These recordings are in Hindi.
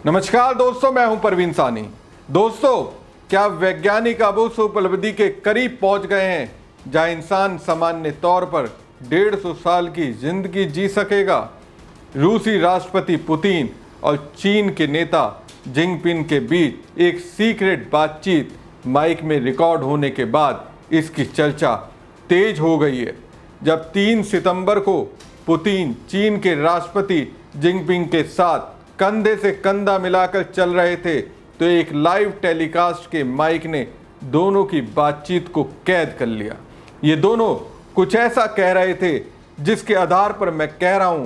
नमस्कार दोस्तों, मैं हूं परवीन सानी। दोस्तों, क्या वैज्ञानिक अब उस उपलब्धि के करीब पहुंच गए हैं जहां इंसान सामान्य तौर पर 150 साल की जिंदगी जी सकेगा? रूसी राष्ट्रपति पुतिन और चीन के नेता जिनपिंग के बीच एक सीक्रेट बातचीत माइक में रिकॉर्ड होने के बाद इसकी चर्चा तेज हो गई है। जब 3 सितंबर को पुतिन चीन के राष्ट्रपति जिनपिंग के साथ कंधे से कंधा मिलाकर चल रहे थे तो एक लाइव टेलीकास्ट के माइक ने दोनों की बातचीत को कैद कर लिया। ये दोनों कुछ ऐसा कह रहे थे जिसके आधार पर मैं कह रहा हूं,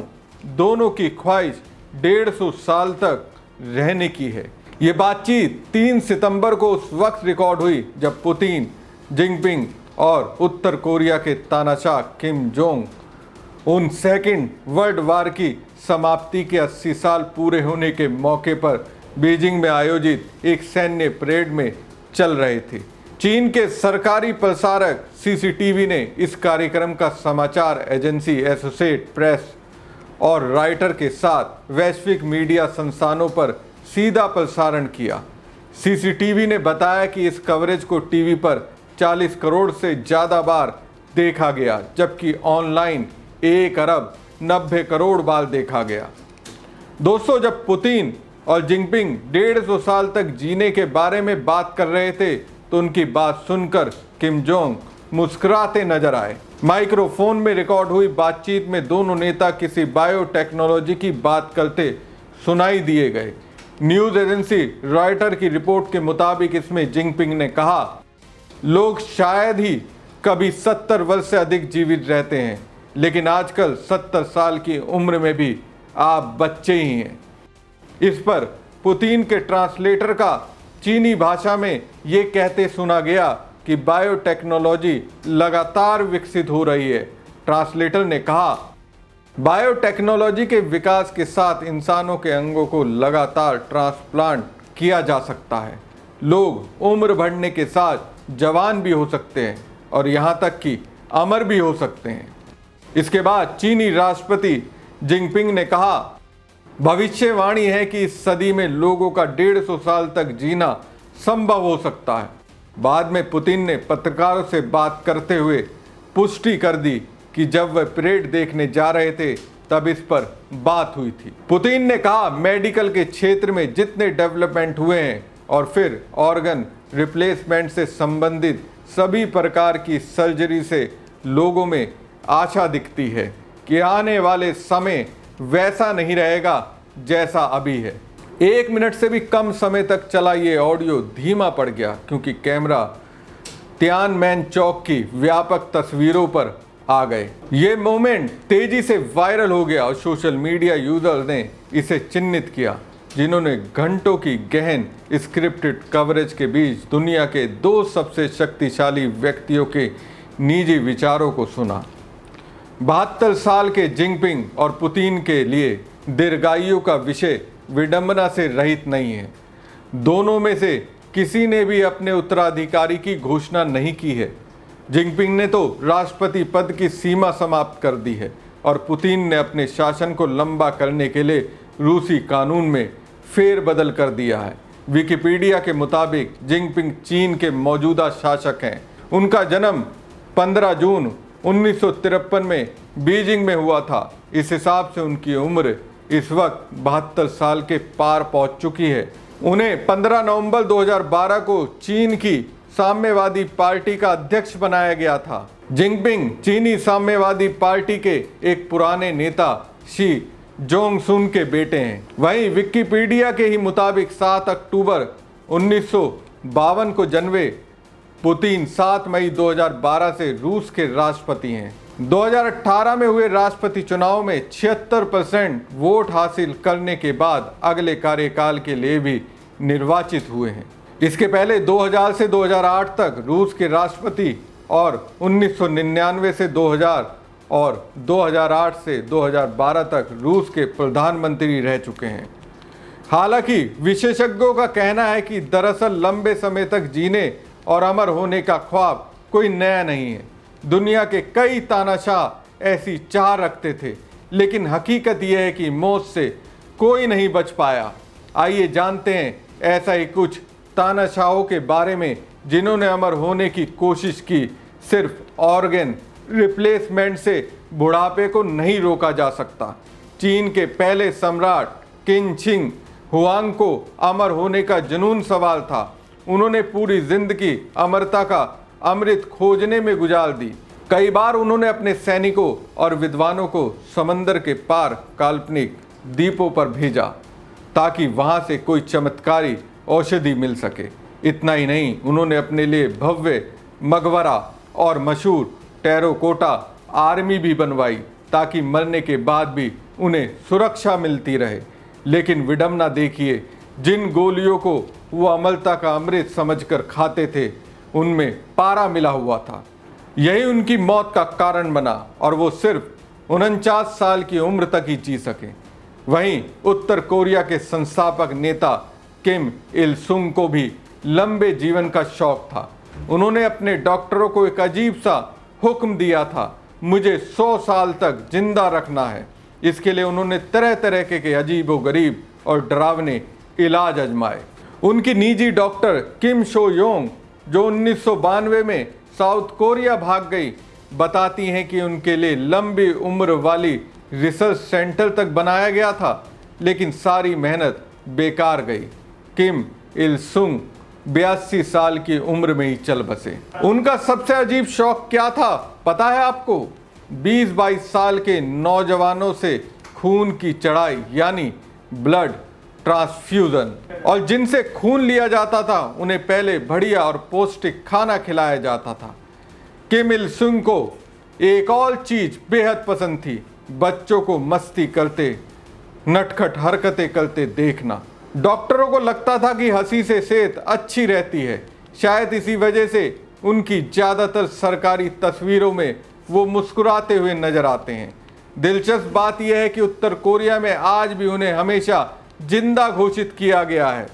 दोनों की ख्वाहिश 150 साल तक रहने की है। ये बातचीत 3 सितंबर को उस वक्त रिकॉर्ड हुई जब पुतिन, जिनपिंग और उत्तर कोरिया के तानाशाह Kim Jong Un second world war की समाप्ति के 80 साल पूरे होने के मौके पर बीजिंग में आयोजित एक सैन्य परेड में चल रहे थे। चीन के सरकारी प्रसारक सीसीटीवी ने इस कार्यक्रम का समाचार एजेंसी एसोसिएटेड प्रेस और राइटर के साथ वैश्विक मीडिया संस्थानों पर सीधा प्रसारण किया। सीसीटीवी ने बताया कि इस कवरेज को टीवी पर 40 करोड़ से ज़्यादा बार देखा गया, जबकि ऑनलाइन 1 अरब 90 करोड़ बार देखा गया। दोस्तों, जब पुतिन और जिनपिंग 150 साल तक जीने के बारे में बात कर रहे थे तो उनकी बात सुनकर किम जोंग मुस्कुराते नजर आए। माइक्रोफोन में रिकॉर्ड हुई बातचीत में दोनों नेता किसी बायोटेक्नोलॉजी की बात करते सुनाई दिए गए। न्यूज़ एजेंसी रॉयटर की रिपोर्ट के मुताबिक इसमें जिनपिंग ने कहा, लोग शायद ही कभी 70 वर्ष से अधिक जीवित रहते हैं, लेकिन आजकल 70 साल की उम्र में भी आप बच्चे ही हैं। इस पर पुतिन के ट्रांसलेटर का चीनी भाषा में ये कहते सुना गया कि बायोटेक्नोलॉजी लगातार विकसित हो रही है। ट्रांसलेटर ने कहा, बायोटेक्नोलॉजी के विकास के साथ इंसानों के अंगों को लगातार ट्रांसप्लांट किया जा सकता है। लोग उम्र बढ़ने के साथ जवान भी हो सकते हैं और यहाँ तक कि अमर भी हो सकते हैं। इसके बाद चीनी राष्ट्रपति जिनपिंग ने कहा, भविष्यवाणी है कि इस सदी में लोगों का 150 साल तक जीना संभव हो सकता है। बाद में पुतिन ने पत्रकारों से बात करते हुए पुष्टि कर दी कि जब वह परेड देखने जा रहे थे तब इस पर बात हुई थी। पुतिन ने कहा, मेडिकल के क्षेत्र में जितने डेवलपमेंट हुए हैं और फिर ऑर्गन रिप्लेसमेंट से संबंधित सभी प्रकार की सर्जरी से लोगों में आशा दिखती है कि आने वाले समय वैसा नहीं रहेगा जैसा अभी है। 1 मिनट से भी कम समय तक चला ये ऑडियो धीमा पड़ गया क्योंकि कैमरा तियानमेन चौक की व्यापक तस्वीरों पर आ गए। ये मोमेंट तेजी से वायरल हो गया और सोशल मीडिया यूजर्स ने इसे चिन्हित किया, जिन्होंने घंटों की गहन स्क्रिप्टेड कवरेज के बीच दुनिया के 2 सबसे शक्तिशाली व्यक्तियों के निजी विचारों को सुना। 72 साल के जिनपिंग और पुतिन के लिए दीर्घायु का विषय विडंबना से रहित नहीं है। दोनों में से किसी ने भी अपने उत्तराधिकारी की घोषणा नहीं की है। जिनपिंग ने तो राष्ट्रपति पद की सीमा समाप्त कर दी है और पुतिन ने अपने शासन को लंबा करने के लिए रूसी कानून में फेरबदल कर दिया है। विकिपीडिया के मुताबिक जिनपिंग चीन के मौजूदा शासक हैं। उनका जन्म 15 जून 1953 में बीजिंग में हुआ था। इस हिसाब से उनकी उम्र इस वक्त 72 साल के पार पहुंच चुकी है। उन्हें 15 नवंबर 2012 को चीन की साम्यवादी पार्टी का अध्यक्ष बनाया गया था। जिनपिंग चीनी साम्यवादी पार्टी के एक पुराने नेता शी जोंगसुन के बेटे हैं। वहीं विकिपीडिया के ही मुताबिक 7 अक्टूबर 1952 को जन्मे पुतिन 7 मई 2012 से रूस के राष्ट्रपति हैं। 2018 में हुए राष्ट्रपति चुनाव में 76% वोट हासिल करने के बाद अगले कार्यकाल के लिए भी निर्वाचित हुए हैं। इसके पहले 2000 से 2008 तक रूस के राष्ट्रपति और 1999 से 2000 और 2008 से 2012 तक रूस के प्रधानमंत्री रह चुके हैं। हालांकि विशेषज्ञों का कहना है कि दरअसल लंबे समय तक जीने और अमर होने का ख्वाब कोई नया नहीं है। दुनिया के कई तानाशाह ऐसी चाह रखते थे, लेकिन हकीकत यह है कि मौत से कोई नहीं बच पाया। आइए जानते हैं ऐसा ही कुछ तानाशाहों के बारे में जिन्होंने अमर होने की कोशिश की। सिर्फ ऑर्गन रिप्लेसमेंट से बुढ़ापे को नहीं रोका जा सकता। चीन के पहले सम्राट किन शिंग हुआंग को अमर होने का जुनून सवाल था। उन्होंने पूरी जिंदगी अमरता का अमृत खोजने में गुजार दी। कई बार उन्होंने अपने सैनिकों और विद्वानों को समंदर के पार काल्पनिक द्वीपों पर भेजा ताकि वहां से कोई चमत्कारी औषधि मिल सके। इतना ही नहीं, उन्होंने अपने लिए भव्य मकबरा और मशहूर टेराकोटा आर्मी भी बनवाई ताकि मरने के बाद भी उन्हें सुरक्षा मिलती रहे। लेकिन विडंबना देखिए, जिन गोलियों को वो अमरता का अमृत समझकर खाते थे उनमें पारा मिला हुआ था। यही उनकी मौत का कारण बना और वो सिर्फ 49 साल की उम्र तक ही जी सके। वहीं उत्तर कोरिया के संस्थापक नेता किम इल सुंग को भी लंबे जीवन का शौक था। उन्होंने अपने डॉक्टरों को एक अजीब सा हुक्म दिया था, मुझे 100 साल तक जिंदा रखना है। इसके लिए उन्होंने तरह तरह के अजीबो गरीब और डरावने इलाज आजमाए। उनकी निजी डॉक्टर किम शो योंग, जो 1992 में साउथ कोरिया भाग गई, बताती हैं कि उनके लिए लंबी उम्र वाली रिसर्च सेंटर तक बनाया गया था, लेकिन सारी मेहनत बेकार गई। किम इल सुंग 82 साल की उम्र में ही चल बसे। उनका सबसे अजीब शौक क्या था पता है आपको? 20-22 साल के नौजवानों से खून की चढ़ाई यानी ब्लड ट्रांसफ्यूजन, और जिनसे खून लिया जाता था उन्हें पहले बढ़िया और पौष्टिक खाना खिलाया जाता था। किम इल सुंग को एक और चीज बेहद पसंद थी, बच्चों को मस्ती करते, नटखट हरकतें करते देखना। डॉक्टरों को लगता था कि हंसी से सेहत अच्छी रहती है। शायद इसी वजह से उनकी ज़्यादातर सरकारी तस्वीरों में वो मुस्कुराते हुए नजर आते हैं। दिलचस्प बात यह है कि उत्तर कोरिया में आज भी उन्हें हमेशा जिंदा घोषित किया गया है।